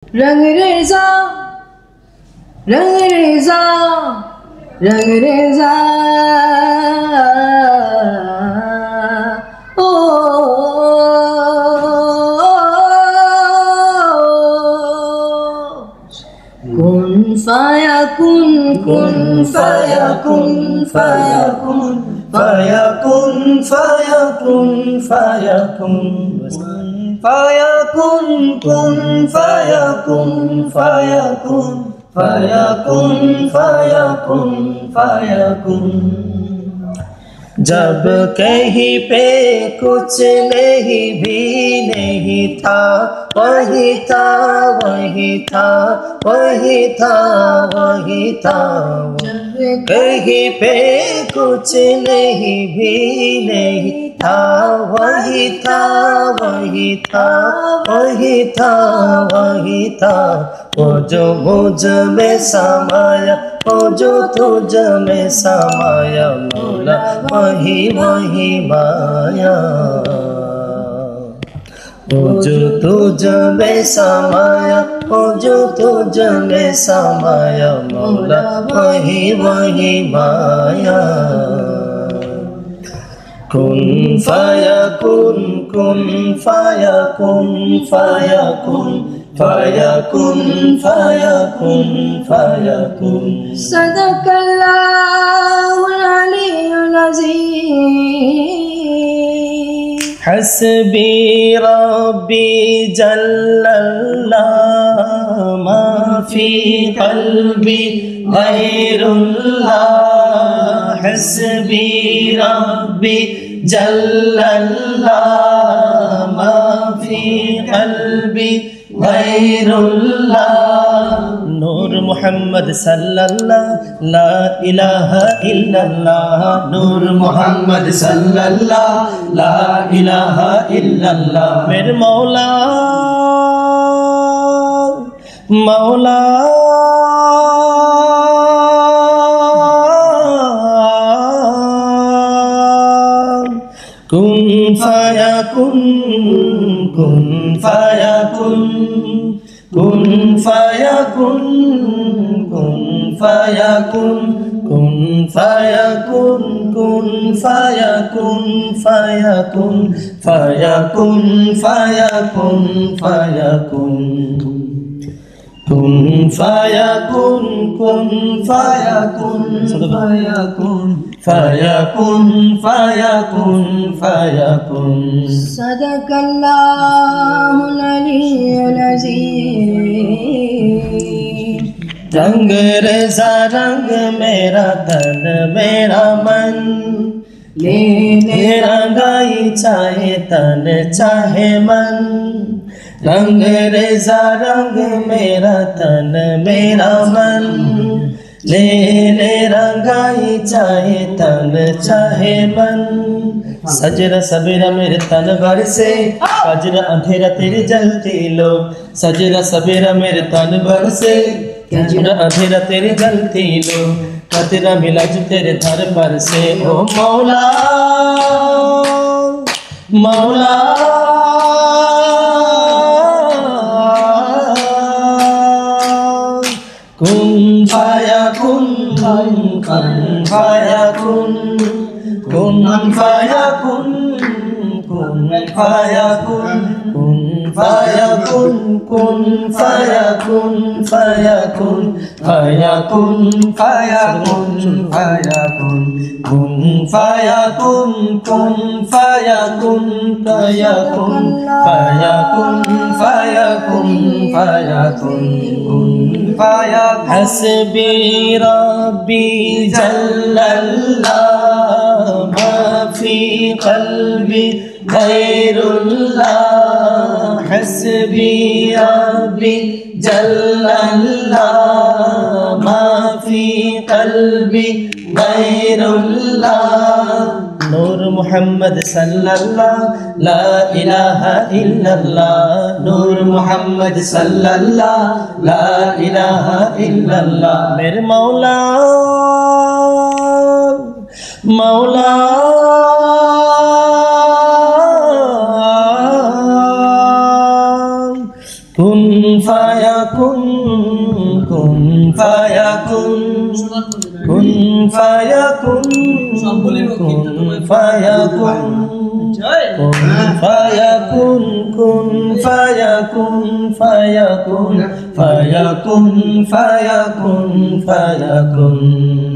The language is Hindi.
रंग रेज़ा रंग रेज़ा रंग रेज़ा ओ कुन फायकुन कुन फायकुन फायकुन फायकुन फायकुन फायकुन फायकुन कुन फायकुन फायकुन फायकुन फायकुन फायकुन। जब कहीं पे कुछ नहीं भी नहीं था, वही था वही था वही था वही था। जब कहीं पे कुछ नहीं भी नहीं था, वही था वही था वही था वही था। वो जो मुझ में समाया, वो जो तुझ में समाया, मौला वही वही माया। वो जो तुझ में समाया, वो जो तुझ में समाया, मौला वही वही माया। कुन फायकुन कुन फायकुन फायकुन फायकुन फायकुन फायकुन। सदकल्लाहुल अलीयुल अज़ीम। हस्बी रब्बी जल्लल्लाह मा फी क़ल्बी गैरुल्लाह। हस्बी रब्बी जल्लल्लाह मा फी क़ल्बी गैरुल्लाह। नूर मोहम्मद सल्लल्लाह ला इलाहा इल्लल्लाह। नूर मोहम्मद सल्लल्लाह ला इलाहा इल्लल्लाह। मेरे मौला मौला कुन फायकुन कुन फायकुन कुन फायकुन कुन फायकुन कुन फायकुन कुन फायकुन फायकुन फायकुन फायकुन फायकुन कुन फायकुन कुन फायकुन फायकुन फायकुन फायकुन फायकुन। सदकल्लाहुल अलीयुल अज़ीम। रंग रेज़ा रंग मेरा तन मेरा मन, ले रंगाई चाहे तन चाहे मन। रंग रेज़ा रंग मेरा तन मेरा मन, ले रंगाई चाहे तन चाहे मन। सजरा सबेरा मेरे तन भर से, फजर अंधेरा तेरी जलती लो। सजरा सबेरा मेरे तन भर से, फजर अंधेरा तेरी जलती लो। तेरा मिला जो तेरे दर पर से, ओ मौला मौला कुन फायकुन कुन फायकुन कुन फायकुन कुन फायकुन कुन फायकुन कुन फायकुन फायकुन फायकुन फायकुन फायकुन कुन फायकुन कुन फायकुन फायकुन फायकुन फायकुन फायकुन कुन फायकुन। हस्बी रब्बी जल्लल्लाह मा फी क़ल्बी गैरुल्लाह। हस्बी रब्बी जल्लल्लाह मा फी क़ल्बी गैरुल्लाह। नूर मोहम्मद सल्लल्लाह ला इलाहा इल्लल्लाह। नूर मोहम्मद सल्लल्लाह ला इलाहा इल्लल्लाह। मेरे मौला मौला कुन फाया ফায়াকুন কুন ফায়াকুন কুন ফায়াকুন কুন ফায়াকুন কুন ফায়াকুন কুন ফায়াকুন ফায়াকুন ফায়াকুন ফায়াকুন ফায়াকুন